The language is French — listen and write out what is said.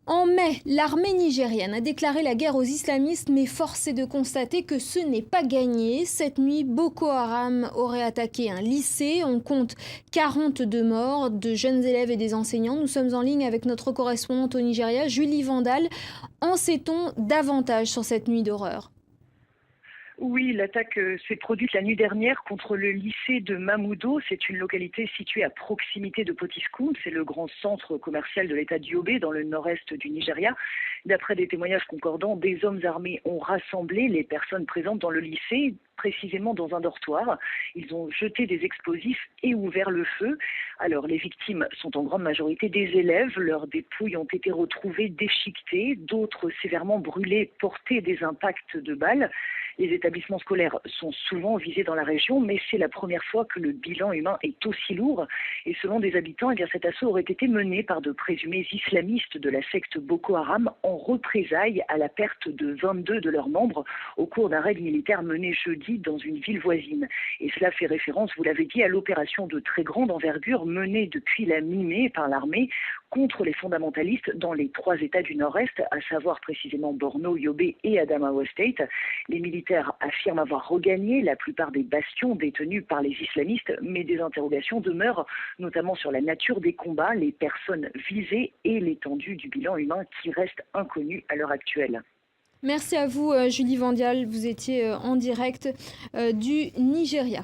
En mai, l'armée nigériane a déclaré la guerre aux islamistes, mais force est de constater que ce n'est pas gagné. Cette nuit, Boko Haram aurait attaqué un lycée. On compte 42 morts, de jeunes élèves et des enseignants. Nous sommes en ligne avec notre correspondante au Nigeria, Julie Vandal. En sait-on davantage sur cette nuit d'horreur? Oui, l'attaque s'est produite la nuit dernière contre le lycée de Mamoudo. C'est une localité située à proximité de Potiskum. C'est le grand centre commercial de l'État du Yobe, dans le nord-est du Nigeria. D'après des témoignages concordants, des hommes armés ont rassemblé les personnes présentes dans le lycée, précisément dans un dortoir. Ils ont jeté des explosifs et ouvert le feu. Alors, les victimes sont en grande majorité des élèves. Leurs dépouilles ont été retrouvées déchiquetées, d'autres sévèrement brûlées, portées des impacts de balles. Les établissements scolaires sont souvent visés dans la région, mais c'est la première fois que le bilan humain est aussi lourd. Et selon des habitants, cet assaut aurait été mené par de présumés islamistes de la secte Boko Haram en représailles à la perte de 22 de leurs membres au cours d'un raid militaire mené jeudi dans une ville voisine. Et cela fait référence, vous l'avez dit, à l'opération de très grande envergure menée depuis la mi-mai par l'armée contre les fondamentalistes dans les 3 États du Nord-Est, à savoir précisément Borno, Yobe et Adamawa State. Les militaires affirment avoir regagné la plupart des bastions détenus par les islamistes, mais des interrogations demeurent, notamment sur la nature des combats, les personnes visées et l'étendue du bilan humain qui reste inconnu à l'heure actuelle. Merci à vous, Julie Vandal. Vous étiez en direct du Nigeria.